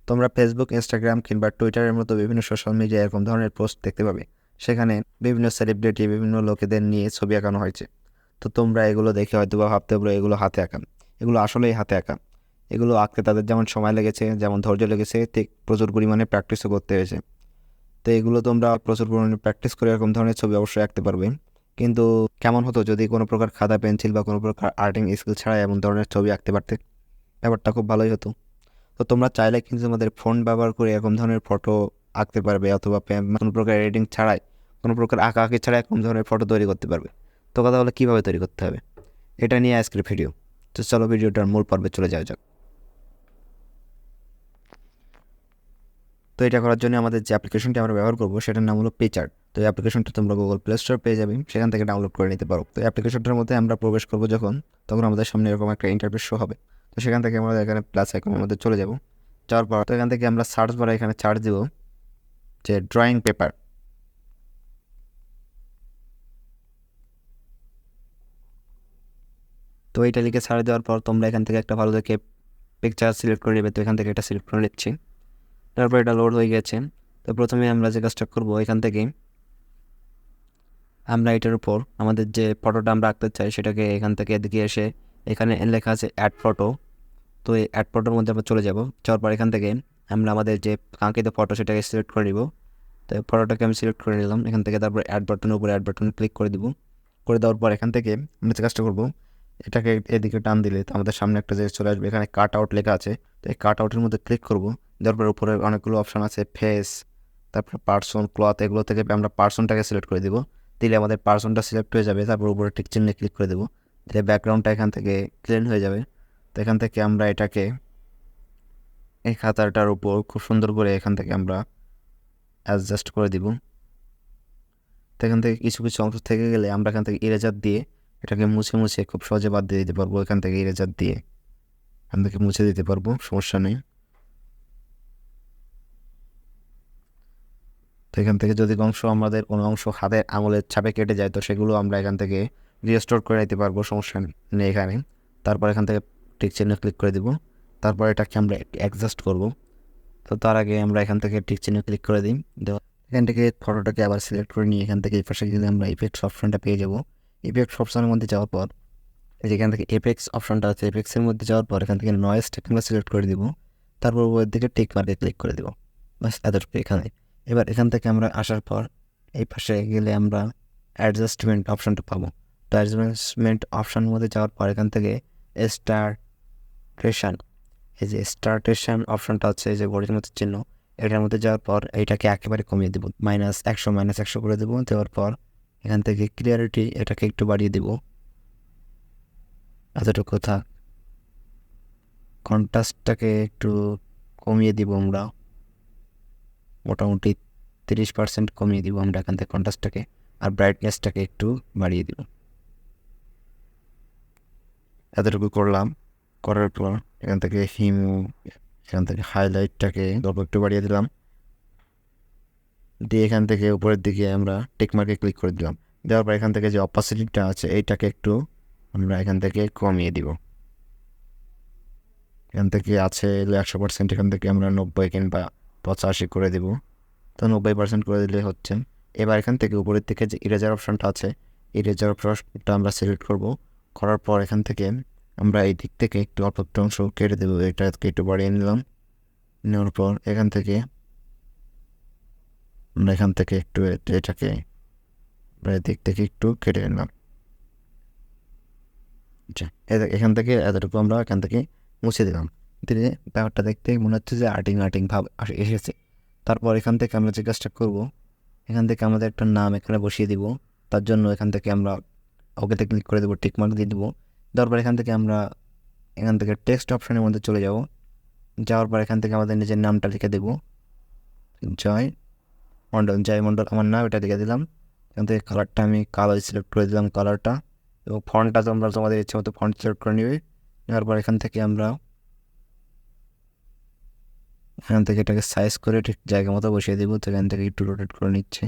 তোমরা Facebook, Instagram কিংবা টুইটারের মতো বিভিন্ন সোশ্যাল মিডিয়ায় এরকম ধরনের পোস্ট দেখতে পাবে। সেখানে বিভিন্ন সেলিব্রিটি, বিভিন্ন লোকেদের নিয়ে ছবি আঁকানো হয়েছে। তো তোমরা এগুলো দেখে হয়তো বা ভাবতে পারো এগুলো হাতে আঁকা। এগুলো আসলেই হাতে আঁকা। এগুলো আঁকতে তাদের যেমন সময় লেগেছে, যেমন ধৈর্য লেগেছে, ঠিক প্রচুর পরিমাণে প্র্যাকটিসও করতে হয়েছে। তো এগুলো তোমরা প্রচুর পরিমাণে প্র্যাকটিস করে এরকম ধরনের ছবি অবশ্যই আঁকতে পারবে। কিন্তু কেমন হতো যদি কোনো প্রকার খাতা পেন্সিল বা কোনো প্রকার আর্টিং স্কিল ছাড়া এমন ধরনের ছবি আঁকতে পারতে? ব্যাপারটা খুব ভালোই হতো। তো তোমরা চাইলে কিন্তু তোমাদের ফোন ব্যবহার করে এরকম ধরনের ফটো আঁকতে পারবে, অথবা কোনো প্রকার এডিটিং ছাড়াই, কোনো প্রকার আঁকাআঁকি ছাড়াই এরকম ধরনের ফটো তৈরি করতে পারবে। তো কথা হলো কীভাবে তৈরি করতে হবে, এটা নিয়ে আজকের ভিডিও। তো চলো ভিডিওটার মূল পর্বে চলে যাওয়া যাক। তো এটা করার জন্য আমাদের যে অ্যাপ্লিকেশনটি আমরা ব্যবহার করবো সেটার নাম হলো পিকচার্ট। তো এই অ্যাপ্লিকেশনটা তোমরা গুগল প্লে স্টোর পেয়ে যাবে, সেখান থেকে ডাউনলোড করে নিতে পারো। তো অ্যাপ্লিকেশনটার মধ্যে আমরা প্রবেশ করবো যখন, তখন আমাদের সামনে এরকম একটা ইন্টারফেস শো হবে। তো সেখান থেকে আমরা এখানে প্লাস আইকনের মধ্যে চলে যাব। যাওয়ার পর তো এখান থেকে আমরা সার্চ বারে এখানে সার্চ দিব যে ড্রয়িং পেপার। তো এইটা লিখে সার্চ দেওয়ার পর তোমরা এখান থেকে একটা ভালো দেখে পিকচার সিলেক্ট করে নেবে। তো এখান থেকে এটা সিলেক্ট করে নিচ্ছি। তারপর এটা লোড হয়ে গেছে। তো প্রথমে আমরা যে কাজটা করবো, এখান থেকে আমরা এটার উপর আমাদের যে ফটোটা আমরা আঁকতে চাই সেটাকে এখান থেকে এদিকে এসে এখানে লেখা আছে অ্যাড ফটো। তো এই অ্যাড ফটোর মধ্যে আমরা চলে যাব। যাওয়ার পর এখান থেকে আমরা আমাদের যে কাঙ্ক্ষিত ফটো সেটাকে সিলেক্ট করে নিব। তো ফটোটাকে আমি সিলেক্ট করে নিলাম এখান থেকে। তারপর অ্যাড বাটনের উপরে অ্যাড বাটন ক্লিক করে দিব। করে দেওয়ার পর এখান থেকে আমরা যে কাজটা করবো, এটাকে এদিকে টান দিলে তো আমাদের সামনে একটা যে চলে আসবে, এখানে কাট আউট লেখা আছে। তো এই কাট আউটের মধ্যে ক্লিক করবো। দেওয়ার পর উপরে অনেকগুলো অপশান আছে, ফেস, তারপর পার্সন, ক্লথ, এগুলো থেকে আমরা পার্সনটাকে সিলেক্ট করে দিব। দিলে আমাদের পার্সনটা সিলেক্ট হয়ে যাবে। তারপর উপরে টিক চিহ্নে ক্লিক করে দেবো। দিলে ব্যাকগ্রাউন্ডটা এখান থেকে ক্লিন হয়ে যাবে। তো এখান থেকে আমরা এটাকে এই খাতাটার উপর খুব সুন্দর করে এখান থেকে আমরা অ্যাডজাস্ট করে দিব। তো এখান থেকে কিছু কিছু অংশ থেকে গেলে আমরা এখান থেকে ইরেজার দিয়ে এটাকে মুছে মুছে খুব সহজে বাদ দিয়ে দিতে পারবো। এখান থেকে ইরেজার দিয়ে এখান থেকে মুছে দিতে পারবো, সমস্যা নেই। তো এখান থেকে যদি আমাদের কোনো অংশ হাতের আঙুলের ছাপে কেটে যায়, তো সেগুলো আমরা এখান থেকে রিস্টোর করে নিতে পারবো, সমস্যা নেই এখানে। তারপর এখান থেকে টিক চিহ্নে ক্লিক করে দিব। তারপর এটাকে আমরা অ্যাডজাস্ট করব। তো তার আগে আমরা এখান থেকে টিক চিহ্নে ক্লিক করে দিই। এখান থেকে ফটোটাকে আবার সিলেক্ট করে নিয়ে এখান থেকে এই পাশে গেলে আমরা ইফেক্টস অপশনটা পেয়ে যাব। ইফেক্টস অপশনের মধ্যে যাওয়ার পর যেখান থেকে এফেক্টস অপশনটা আছে, এফেক্টসের মধ্যে যাওয়ার পর এখান থেকে নয়েজটাকে আমরা সিলেক্ট করে দিব। তারপর ওর দিকে টিক মার্কে ক্লিক করে দিব। বাস এতটুকু এখানে। এবার এখান থেকে আমরা আসার পর এই পাশে গেলে আমরা অ্যাডজাস্টমেন্ট অপশনটা পাবো। তো অ্যাডজাস্টমেন্ট অপশানের মধ্যে যাওয়ার পর এখান থেকে স্টারটেশন, এই যে স্টারটেশন অপশনটা হচ্ছে এই যে ঘড়ির মতো চিহ্ন, এটার মধ্যে যাওয়ার পর এইটাকে একেবারে কমিয়ে দেবো, -100 করে দেবো। দেওয়ার পর এখান থেকে ক্লিয়ারিটি এটাকে একটু বাড়িয়ে দেবো, এতটুকু থাক। কন্ট্রাস্টটাকে একটু কমিয়ে দিব আমরা, মোটামুটি 30% কমিয়ে দিব আমরা এখান থেকে কন্ট্রাস্টটাকে। আর ব্রাইটনেসটাকে একটু বাড়িয়ে দিব, এতটুকু করলাম। করার পর এখান থেকে এখান থেকে হাইলাইটটাকে অল্প একটু বাড়িয়ে দিলাম। দিয়ে এখান থেকে উপরের দিকে আমরা টিকমার্কে ক্লিক করে দিলাম। দেওয়ার পর এখান থেকে যে অপাসিটিটা আছে এইটাকে একটু আমরা এখান থেকে কমিয়ে দিব। এখান থেকে আছে 100%, এখান থেকে আমরা 90 কিংবা 85 করে দেব। তো 90% করে দিলে হচ্ছে। এবার এখান থেকে উপরের দিকে যে ইরেজার অপশনটা আছে, ইরেজার অপশনটা আমরা সিলেক্ট করব। করার পর এখান থেকে আমরা এই দিক থেকে একটু অল্প একটু অংশ কেটে দেবো, এটাকে একটু বাড়িয়ে নিলাম। নেওয়ার পর এখান থেকে আমরা এখান থেকে একটু এটাকে দিক থেকে একটু কেটে নিলাম। আচ্ছা, এখান থেকে এতটুকু আমরা এখান থেকে মুছে দিলাম। দিলে ব্যাপারটা দেখতে মনে হচ্ছে যে আর্টিং আর্টিং ভাব এসেছে। তারপর এখান থেকে আমরা যে কাজটা করবো, এখান থেকে আমাদের একটা নাম এখানে বসিয়ে দিব। তার জন্য এখান থেকে আমরা ওকেতে ক্লিক করে দেবো, টিক মার্ক দিয়ে দেবো। দেওয়ার পর এখান থেকে আমরা এখান থেকে টেক্সট অপশনের মধ্যে চলে যাব। যাওয়ার পর এখান থেকে আমাদের নিজের নামটা লিখে দেবো, জয় মণ্ডল আমার নাম, এটা লিখে দিলাম। এখান থেকে কালারটা আমি কালো সিলেক্ট করে দিলাম, কালারটা। এবং ফন্টটা তোমরা তোমাদের ইচ্ছে মতো ফন্ট সিলেক্ট করে নিবে। নেওয়ার পর এখান থেকে আমরা এটাকে সাইজ করে ঠিক জায়গা মতো বসিয়ে দিব। তো এখান থেকে একটু রোটেট করে নিচ্ছে।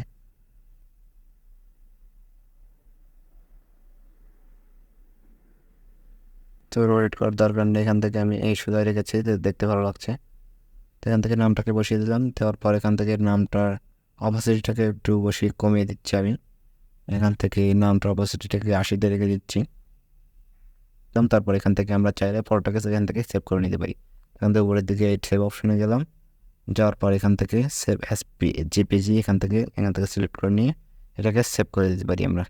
তো রোটেট করার দরকার নেই, এখান থেকে আমি এই সোজা রেখেছি, দেখতে ভালো লাগছে। তো এখান থেকে নামটাকে বসিয়ে দিলাম। দেওয়ার পর এখান থেকে নামটার অপাসিটিটাকে একটু বসিয়ে কমিয়ে দিচ্ছি আমি। এখান থেকে নামটার অপাসিটিটাকে 80-তে রেখে দিচ্ছি। তারপর এখান থেকে আমরা চাইলে ফটোটাকে এখান থেকে সেভ করে নিতে পারি। এখান থেকে উপরের দিকে সেভ অপশনে গেলাম, যাওয়ার পর এখান থেকে সেভ অ্যাজ জেপিজি এখান থেকে সিলেক্ট করে নিয়ে এটাকে সেভ করে দিতে পারি আমরা।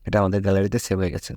এটা আমাদের গ্যালারিতে সেভ হয়ে গেছে।